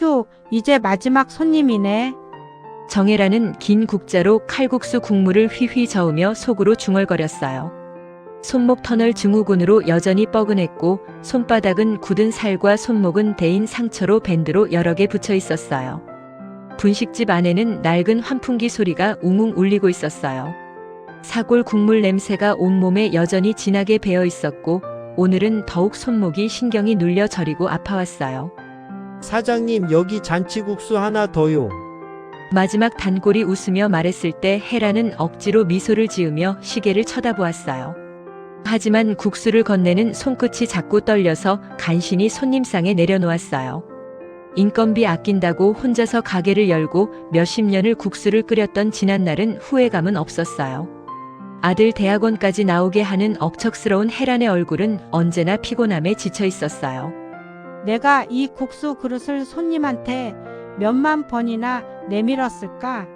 휴, 이제 마지막 손님이네. 정혜라는 긴 국자로 칼국수 국물을 휘휘 저으며 속으로 중얼거렸어요. 손목 터널 증후군으로 여전히 뻐근했고 손바닥은 굳은 살과 손목은 데인 상처로 밴드로 여러 개 붙여 있었어요. 분식집 안에는 낡은 환풍기 소리가 웅웅 울리고 있었어요. 사골 국물 냄새가 온몸에 여전히 진하게 배어 있었고 오늘은 더욱 손목이 신경이 눌려 저리고 아파왔어요. 사장님, 여기 잔치국수 하나 더요. 마지막 단골이 웃으며 말했을 때 혜라는 억지로 미소를 지으며 시계를 쳐다보았어요. 하지만 국수를 건네는 손끝이 자꾸 떨려서 간신히 손님상에 내려놓았어요. 인건비 아낀다고 혼자서 가게를 열고 몇십 년을 국수를 끓였던 지난날은 후회감은 없었어요. 아들 대학원까지 나오게 하는 억척스러운 혜란의 얼굴은 언제나 피곤함에 지쳐 있었어요. 내가 이 국수 그릇을 손님한테 몇만 번이나 내밀었을까?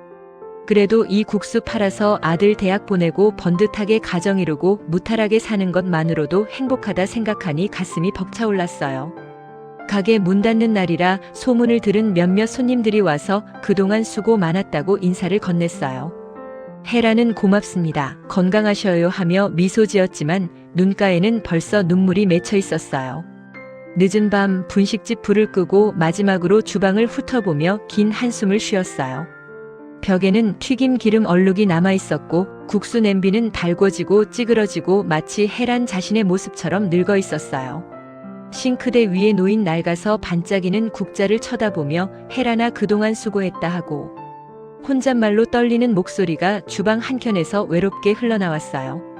그래도 이 국수 팔아서 아들 대학 보내고 번듯하게 가정 이루고 무탈하게 사는 것만으로도 행복하다 생각하니 가슴이 벅차올랐어요. 가게 문 닫는 날이라 소문을 들은 몇몇 손님들이 와서 그동안 수고 많았다고 인사를 건넸어요. 혜라는 고맙습니다. 건강하셔요 하며 미소 지었지만 눈가에는 벌써 눈물이 맺혀 있었어요. 늦은 밤 분식집 불을 끄고 마지막으로 주방을 훑어보며 긴 한숨을 쉬었어요. 벽에는 튀김 기름 얼룩이 남아 있었고 국수 냄비는 달궈지고 찌그러지고 마치 혜란 자신의 모습처럼 늙어 있었어요. 싱크대 위에 놓인 낡아서 반짝이는 국자를 쳐다보며 혜란아 그동안 수고했다 하고 혼잣말로 떨리는 목소리가 주방 한켠에서 외롭게 흘러나왔어요.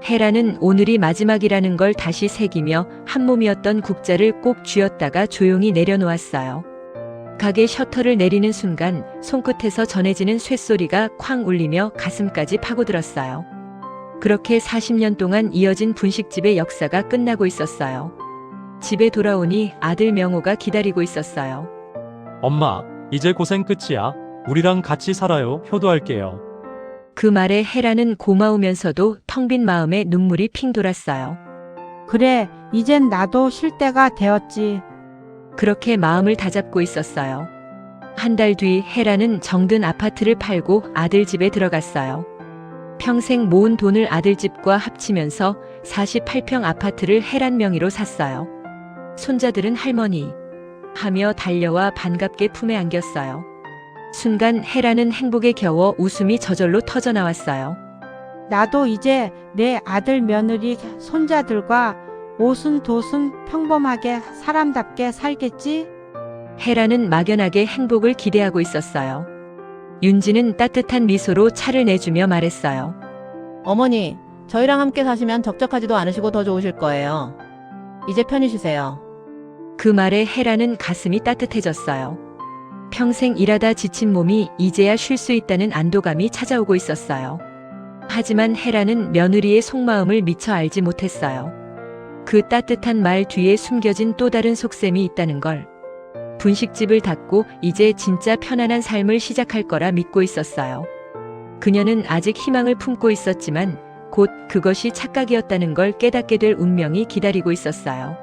혜란은 오늘이 마지막이라는 걸 다시 새기며 한 몸이었던 국자를 꼭 쥐었다가 조용히 내려놓았어요. 가게 셔터를 내리는 순간 손끝에서 전해지는 쇳소리가 쾅 울리며 가슴까지 파고들었어요. 그렇게 40년 동안 이어진 분식집의 역사가 끝나고 있었어요. 집에 돌아오니 아들 명호가 기다리고 있었어요. 엄마, 이제 고생 끝이야. 우리랑 같이 살아요. 효도할게요. 그 말에 혜라는 고마우면서도 텅 빈 마음에 눈물이 핑 돌았어요. 그래, 이젠 나도 쉴 때가 되었지. 그렇게 마음을 다잡고 있었어요. 한 달 뒤 혜라는 정든 아파트를 팔고 아들 집에 들어갔어요. 평생 모은 돈을 아들 집과 합치면서 48평 아파트를 혜란 명의로 샀어요. 손자들은 할머니 하며 달려와 반갑게 품에 안겼어요. 순간 혜라는 행복에 겨워 웃음이 저절로 터져나왔어요. 나도 이제 내 아들 며느리 손자들과 오순도순 평범하게 사람답게 살겠지? 혜라는 막연하게 행복을 기대하고 있었어요. 윤지는 따뜻한 미소로 차를 내주며 말했어요. 어머니, 저희랑 함께 사시면 적적하지도 않으시고 더 좋으실 거예요. 이제 편히 쉬세요. 그 말에 혜라는 가슴이 따뜻해졌어요. 평생 일하다 지친 몸이 이제야 쉴 수 있다는 안도감이 찾아오고 있었어요. 하지만 혜라는 며느리의 속마음을 미처 알지 못했어요. 그 따뜻한 말 뒤에 숨겨진 또 다른 속셈이 있다는 걸. 분식집을 닫고 이제 진짜 편안한 삶을 시작할 거라 믿고 있었어요. 그녀는 아직 희망을 품고 있었지만 곧 그것이 착각이었다는 걸 깨닫게 될 운명이 기다리고 있었어요.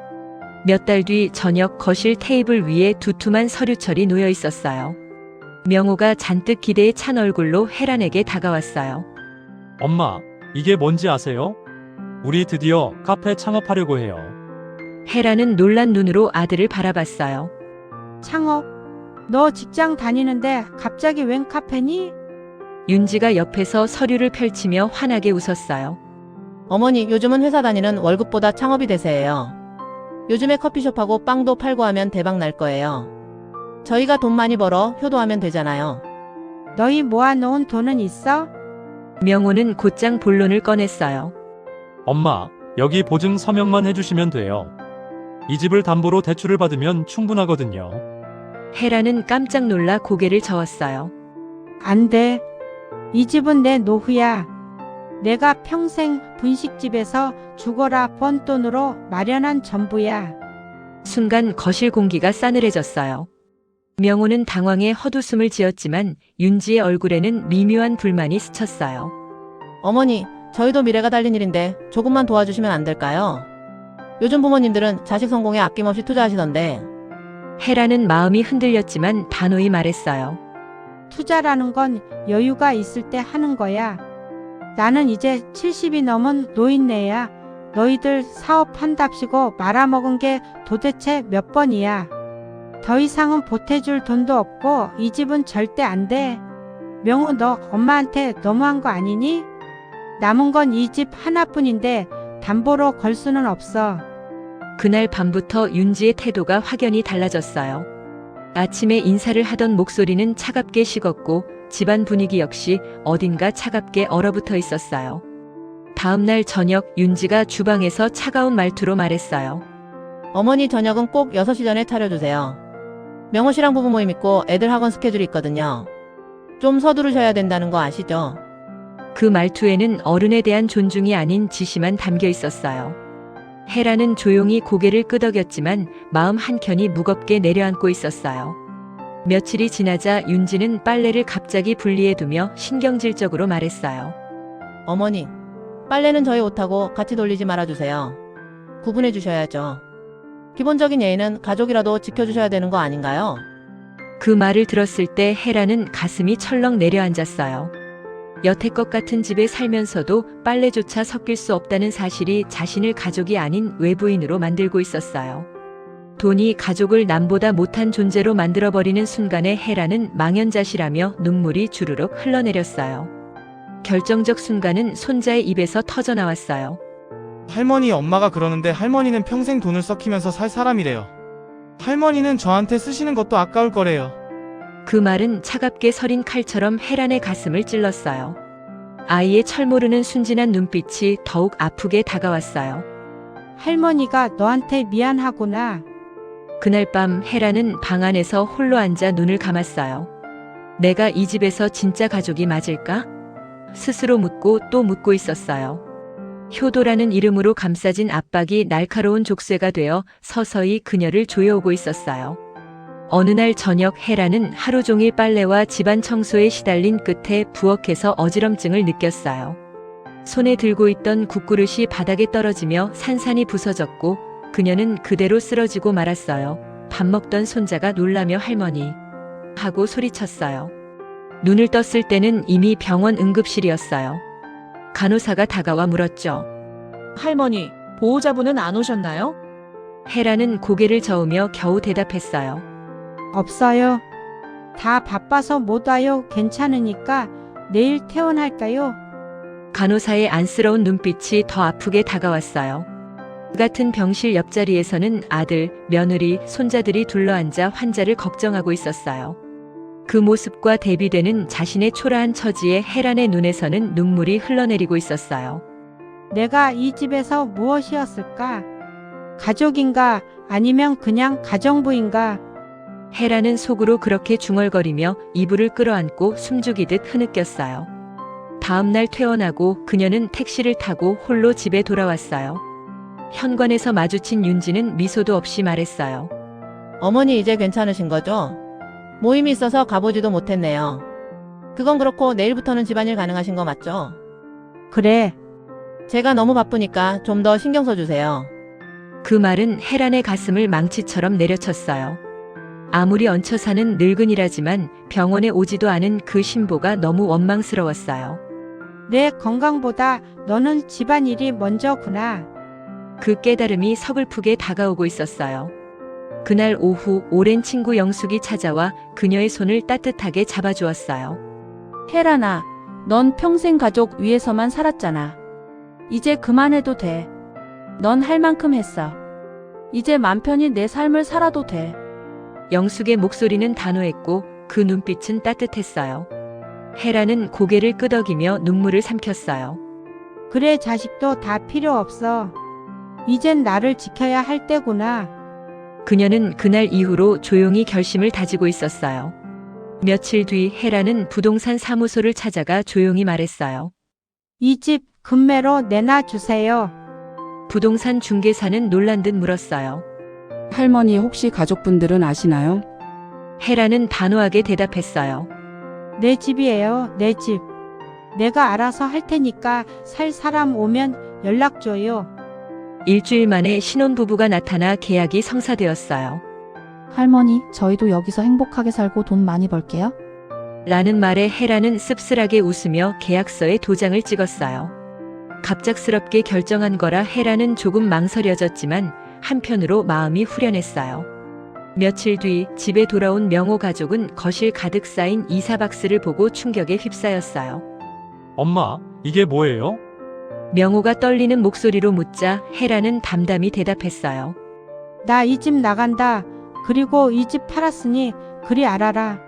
몇 달 뒤 저녁 거실 테이블 위에 두툼한 서류철이 놓여 있었어요. 명호가 잔뜩 기대에 찬 얼굴로 혜란에게 다가왔어요. 엄마, 이게 뭔지 아세요? 우리 드디어 카페 창업하려고 해요. 혜란은 놀란 눈으로 아들을 바라봤어요. 창업? 너 직장 다니는데 갑자기 웬 카페니? 윤지가 옆에서 서류를 펼치며 환하게 웃었어요. 어머니, 요즘은 회사 다니는 월급보다 창업이 대세예요. 요즘에 커피숍하고 빵도 팔고 하면 대박 날 거예요. 저희가 돈 많이 벌어 효도하면 되잖아요. 너희 모아놓은 돈은 있어? 명호는 곧장 본론을 꺼냈어요. 엄마, 여기 보증 서명만 해주시면 돼요. 이 집을 담보로 대출을 받으면 충분하거든요. 혜란은 깜짝 놀라 고개를 저었어요. 안 돼. 이 집은 내 노후야. 내가 평생 분식집에서 죽어라 번 돈으로 마련한 전부야. 순간 거실 공기가 싸늘해졌어요. 명호는 당황해 헛웃음을 지었지만 윤지의 얼굴에는 미묘한 불만이 스쳤어요. 어머니, 저희도 미래가 달린 일인데 조금만 도와주시면 안 될까요? 요즘 부모님들은 자식 성공에 아낌없이 투자하시던데. 헤라는 마음이 흔들렸지만 단호히 말했어요. 투자라는 건 여유가 있을 때 하는 거야. 나는 이제 70이 넘은 노인네야. 너희들 사업한답시고 말아먹은 게 도대체 몇 번이야. 더 이상은 보태줄 돈도 없고 이 집은 절대 안 돼. 명호, 너 엄마한테 너무한 거 아니니? 남은 건 이 집 하나뿐인데 담보로 걸 수는 없어. 그날 밤부터 윤지의 태도가 확연히 달라졌어요. 아침에 인사를 하던 목소리는 차갑게 식었고 집안 분위기 역시 어딘가 차갑게 얼어붙어 있었어요. 다음 날 저녁 윤지가 주방에서 차가운 말투로 말했어요. 어머니 저녁은 꼭 6시 전에 차려주세요. 명호 씨랑 부부 모임 있고 애들 학원 스케줄이 있거든요. 좀 서두르셔야 된다는 거 아시죠? 그 말투에는 어른에 대한 존중이 아닌 지시만 담겨 있었어요. 헤라는 조용히 고개를 끄덕였지만 마음 한켠이 무겁게 내려앉고 있었어요. 며칠이 지나자 윤지는 빨래를 갑자기 분리해두며 신경질적으로 말했어요. 어머니, 빨래는 저희 옷하고 같이 돌리지 말아주세요. 구분해 주셔야죠. 기본적인 예의는 가족이라도 지켜주셔야 되는 거 아닌가요? 그 말을 들었을 때 헤라는 가슴이 철렁 내려앉았어요. 여태껏 같은 집에 살면서도 빨래조차 섞일 수 없다는 사실이 자신을 가족이 아닌 외부인으로 만들고 있었어요. 돈이 가족을 남보다 못한 존재로 만들어버리는 순간에 헤라는 망연자실하며 눈물이 주르륵 흘러내렸어요. 결정적 순간은 손자의 입에서 터져나왔어요. 할머니, 엄마가 그러는데 할머니는 평생 돈을 썩히면서 살 사람이래요. 할머니는 저한테 쓰시는 것도 아까울 거래요. 그 말은 차갑게 서린 칼처럼 헤란의 가슴을 찔렀어요. 아이의 철모르는 순진한 눈빛이 더욱 아프게 다가왔어요. 할머니가 너한테 미안하구나. 그날 밤 헤란은 방 안에서 홀로 앉아 눈을 감았어요. 내가 이 집에서 진짜 가족이 맞을까? 스스로 묻고 또 묻고 있었어요. 효도라는 이름으로 감싸진 압박이 날카로운 족쇄가 되어 서서히 그녀를 조여오고 있었어요. 어느 날 저녁 헤라는 하루 종일 빨래와 집안 청소에 시달린 끝에 부엌에서 어지럼증을 느꼈어요. 손에 들고 있던 국그릇이 바닥에 떨어지며 산산이 부서졌고 그녀는 그대로 쓰러지고 말았어요. 밥 먹던 손자가 놀라며 할머니 하고 소리쳤어요. 눈을 떴을 때는 이미 병원 응급실이었어요. 간호사가 다가와 물었죠. 할머니, 보호자분은 안 오셨나요? 헤라는 고개를 저으며 겨우 대답했어요. 없어요. 다 바빠서 못 와요. 괜찮으니까 내일 퇴원할까요? 간호사의 안쓰러운 눈빛이 더 아프게 다가왔어요. 그 같은 병실 옆자리에서는 아들, 며느리, 손자들이 둘러앉아 환자를 걱정하고 있었어요. 그 모습과 대비되는 자신의 초라한 처지에 헤란의 눈에서는 눈물이 흘러내리고 있었어요. 내가 이 집에서 무엇이었을까? 가족인가? 아니면 그냥 가정부인가? 헤라는 속으로 그렇게 중얼거리며 이불을 끌어안고 숨죽이듯 흐느꼈어요. 다음 날 퇴원하고 그녀는 택시를 타고 홀로 집에 돌아왔어요. 현관에서 마주친 윤지는 미소도 없이 말했어요. 어머니 이제 괜찮으신 거죠? 모임이 있어서 가보지도 못했네요. 그건 그렇고 내일부터는 집안일 가능하신 거 맞죠? 그래. 제가 너무 바쁘니까 좀 더 신경 써주세요. 그 말은 헤란의 가슴을 망치처럼 내려쳤어요. 아무리 얹혀 사는 늙은이라지만 병원에 오지도 않은 그 신보가 너무 원망스러웠어요. 내 건강보다 너는 집안일이 먼저구나. 그 깨달음이 서글프게 다가오고 있었어요. 그날 오후 오랜 친구 영숙이 찾아와 그녀의 손을 따뜻하게 잡아주었어요. 헤라나, 넌 평생 가족 위해서만 살았잖아. 이제 그만해도 돼. 넌 할 만큼 했어. 이제 맘 편히 내 삶을 살아도 돼. 영숙의 목소리는 단호했고 그 눈빛은 따뜻했어요. 헤라는 고개를 끄덕이며 눈물을 삼켰어요. 그래, 자식도 다 필요 없어. 이젠 나를 지켜야 할 때구나. 그녀는 그날 이후로 조용히 결심을 다지고 있었어요. 며칠 뒤 헤라는 부동산 사무소를 찾아가 조용히 말했어요. 이 집 금매로 내놔주세요. 부동산 중개사는 놀란 듯 물었어요. 할머니 혹시 가족분들은 아시나요? 헤라는 단호하게 대답했어요. 내 집이에요, 내 집. 내가 알아서 할 테니까 살 사람 오면 연락 줘요. 일주일 만에 신혼부부가 나타나 계약이 성사되었어요. 할머니, 저희도 여기서 행복하게 살고 돈 많이 벌게요. 라는 말에 헤라는 씁쓸하게 웃으며 계약서에 도장을 찍었어요. 갑작스럽게 결정한 거라 헤라는 조금 망설여졌지만 한편으로 마음이 후련했어요. 며칠 뒤 집에 돌아온 명호 가족은 거실 가득 쌓인 이사 박스를 보고 충격에 휩싸였어요. 엄마, 이게 뭐예요? 명호가 떨리는 목소리로 묻자 헤라는 담담히 대답했어요. 나 이 집 나간다. 그리고 이 집 팔았으니 그리 알아라.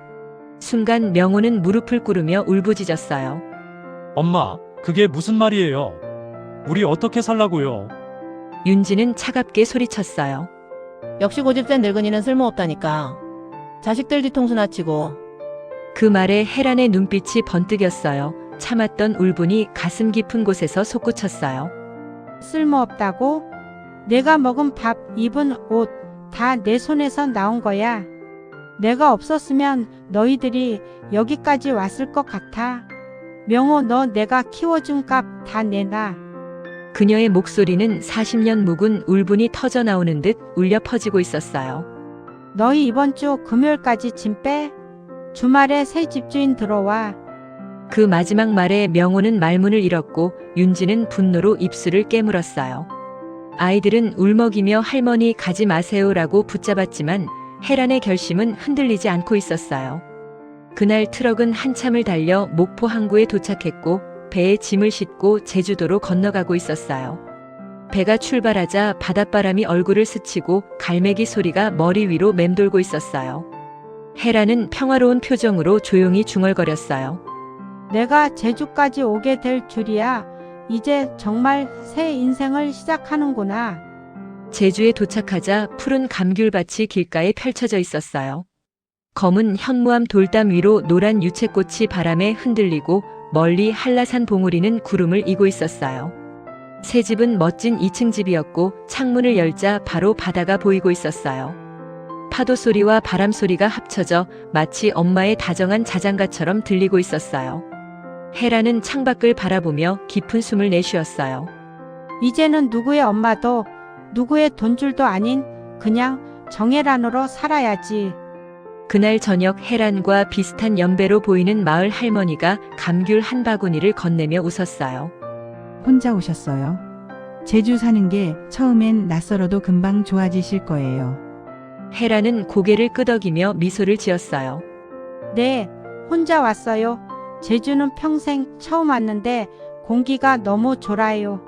순간 명호는 무릎을 꿇으며 울부짖었어요. 엄마, 그게 무슨 말이에요? 우리 어떻게 살라고요? 윤지는 차갑게 소리쳤어요. 역시 고집센 늙은이는 쓸모없다니까. 자식들 뒤통수나 치고. 그 말에 헤란의 눈빛이 번뜩였어요. 참았던 울분이 가슴 깊은 곳에서 솟구쳤어요. 쓸모없다고? 내가 먹은 밥, 입은 옷, 다 내 손에서 나온 거야. 내가 없었으면 너희들이 여기까지 왔을 것 같아. 명호, 너 내가 키워준 값 다 내놔. 그녀의 목소리는 40년 묵은 울분이 터져 나오는 듯 울려 퍼지고 있었어요. 너희 이번 주 금요일까지 짐 빼. 주말에 새 집주인 들어와. 그 마지막 말에 명호는 말문을 잃었고 윤지는 분노로 입술을 깨물었어요. 아이들은 울먹이며 할머니 가지 마세요라고 붙잡았지만 헤란의 결심은 흔들리지 않고 있었어요. 그날 트럭은 한참을 달려 목포 항구에 도착했고 배에 짐을 싣고 제주도로 건너가고 있었어요. 배가 출발하자 바닷바람이 얼굴을 스치고 갈매기 소리가 머리 위로 맴돌고 있었어요. 헤라는 평화로운 표정으로 조용히 중얼거렸어요. 내가 제주까지 오게 될 줄이야. 이제 정말 새 인생을 시작하는구나. 제주에 도착하자 푸른 감귤밭이 길가에 펼쳐져 있었어요. 검은 현무암 돌담 위로 노란 유채꽃이 바람에 흔들리고 멀리 한라산 봉우리는 구름을 이고 있었어요. 새 집은 멋진 2층 집이었고 창문을 열자 바로 바다가 보이고 있었어요. 파도 소리와 바람 소리가 합쳐져 마치 엄마의 다정한 자장가처럼 들리고 있었어요. 헤라는 창밖을 바라보며 깊은 숨을 내쉬었어요. 이제는 누구의 엄마도 누구의 돈줄도 아닌 그냥 정혜란으로 살아야지. 그날 저녁 헤란과 비슷한 연배로 보이는 마을 할머니가 감귤 한 바구니를 건네며 웃었어요. 혼자 오셨어요? 제주 사는 게 처음엔 낯설어도 금방 좋아지실 거예요. 헤라는 고개를 끄덕이며 미소를 지었어요. 네, 혼자 왔어요. 제주는 평생 처음 왔는데 공기가 너무 좋아요.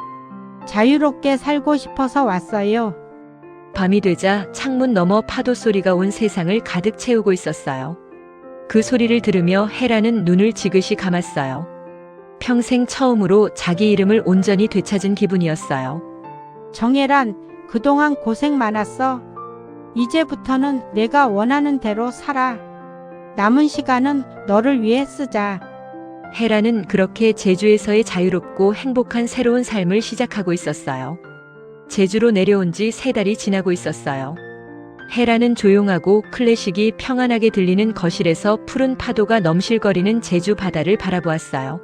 자유롭게 살고 싶어서 왔어요. 밤이 되자 창문 너머 파도 소리가 온 세상을 가득 채우고 있었어요. 그 소리를 들으며 헤라는 눈을 지그시 감았어요. 평생 처음으로 자기 이름을 온전히 되찾은 기분이었어요. 정혜란, 그동안 고생 많았어. 이제부터는 내가 원하는 대로 살아. 남은 시간은 너를 위해 쓰자. 헤라는 그렇게 제주에서의 자유롭고 행복한 새로운 삶을 시작하고 있었어요. 제주로 내려온 지 3달이 지나고 있었어요. 헤라는 조용하고 클래식이 평안하게 들리는 거실에서 푸른 파도가 넘실거리는 제주 바다를 바라보았어요.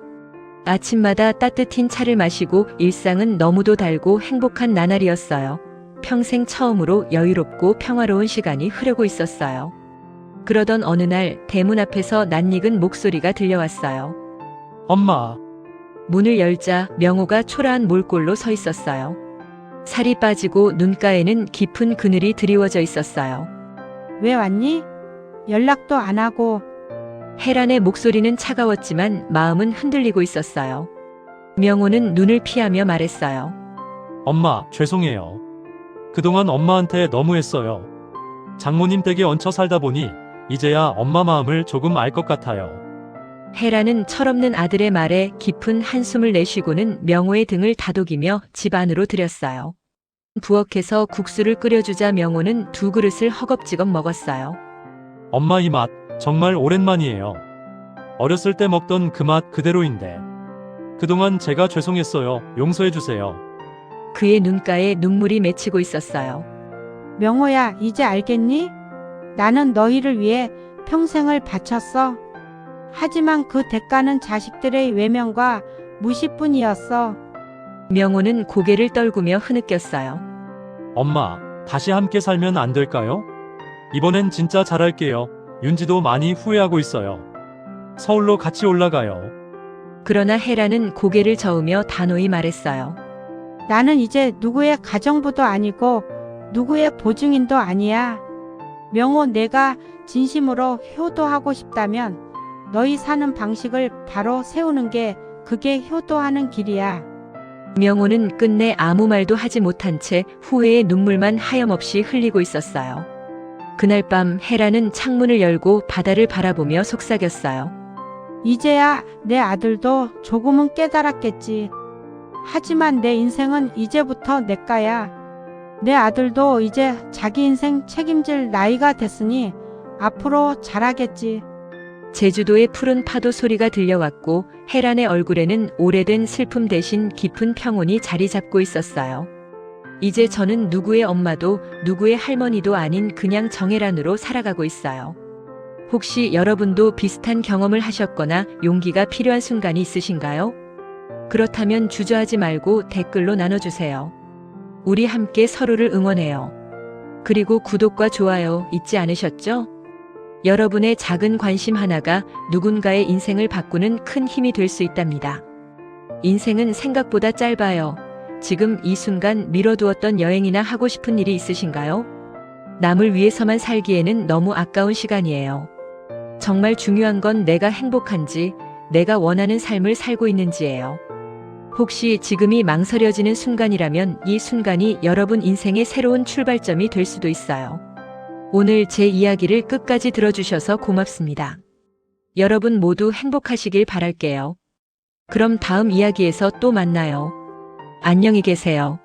아침마다 따뜻한 차를 마시고 일상은 너무도 달고 행복한 나날이었어요. 평생 처음으로 여유롭고 평화로운 시간이 흐르고 있었어요. 그러던 어느 날 대문 앞에서 낯익은 목소리가 들려왔어요. 엄마, 문을 열자 명호가 초라한 몰골로 서 있었어요. 살이 빠지고 눈가에는 깊은 그늘이 드리워져 있었어요. 왜 왔니? 연락도 안 하고. 헤란의 목소리는 차가웠지만 마음은 흔들리고 있었어요. 명호는 눈을 피하며 말했어요. 엄마, 죄송해요. 그동안 엄마한테 너무했어요. 장모님 댁에 얹혀 살다 보니 이제야 엄마 마음을 조금 알 것 같아요. 헤라는 철없는 아들의 말에 깊은 한숨을 내쉬고는 명호의 등을 다독이며 집 안으로 들였어요. 부엌에서 국수를 끓여주자 명호는 2그릇을 허겁지겁 먹었어요. 엄마 이 맛 정말 오랜만이에요. 어렸을 때 먹던 그 맛 그대로인데. 그동안 제가 죄송했어요. 용서해주세요. 그의 눈가에 눈물이 맺히고 있었어요. 명호야, 이제 알겠니? 나는 너희를 위해 평생을 바쳤어. 하지만 그 대가는 자식들의 외면과 무시뿐이었어. 명호는 고개를 떨구며 흐느꼈어요. 엄마, 다시 함께 살면 안 될까요? 이번엔 진짜 잘할게요. 윤지도 많이 후회하고 있어요. 서울로 같이 올라가요. 그러나 헤라는 고개를 저으며 단호히 말했어요. 나는 이제 누구의 가정부도 아니고 누구의 보증인도 아니야. 명호, 내가 진심으로 효도하고 싶다면 너희 사는 방식을 바로 세우는 게 그게 효도하는 길이야. 명호는 끝내 아무 말도 하지 못한 채 후회의 눈물만 하염없이 흘리고 있었어요. 그날 밤 헤라는 창문을 열고 바다를 바라보며 속삭였어요. 이제야 내 아들도 조금은 깨달았겠지. 하지만 내 인생은 이제부터 내 거야. 내 아들도 이제 자기 인생 책임질 나이가 됐으니 앞으로 잘하겠지. 제주도의 푸른 파도 소리가 들려왔고 헤란의 얼굴에는 오래된 슬픔 대신 깊은 평온이 자리 잡고 있었어요. 이제 저는 누구의 엄마도 누구의 할머니도 아닌 그냥 정혜란으로 살아가고 있어요. 혹시 여러분도 비슷한 경험을 하셨거나 용기가 필요한 순간이 있으신가요? 그렇다면 주저하지 말고 댓글로 나눠주세요. 우리 함께 서로를 응원해요. 그리고 구독과 좋아요 잊지 않으셨죠? 여러분의 작은 관심 하나가 누군가의 인생을 바꾸는 큰 힘이 될 수 있답니다. 인생은 생각보다 짧아요. 지금 이 순간 미뤄두었던 여행이나 하고 싶은 일이 있으신가요? 남을 위해서만 살기에는 너무 아까운 시간이에요. 정말 중요한 건 내가 행복한지, 내가 원하는 삶을 살고 있는지예요. 혹시 지금이 망설여지는 순간이라면 이 순간이 여러분 인생의 새로운 출발점이 될 수도 있어요. 오늘 제 이야기를 끝까지 들어주셔서 고맙습니다. 여러분 모두 행복하시길 바랄게요. 그럼 다음 이야기에서 또 만나요. 안녕히 계세요.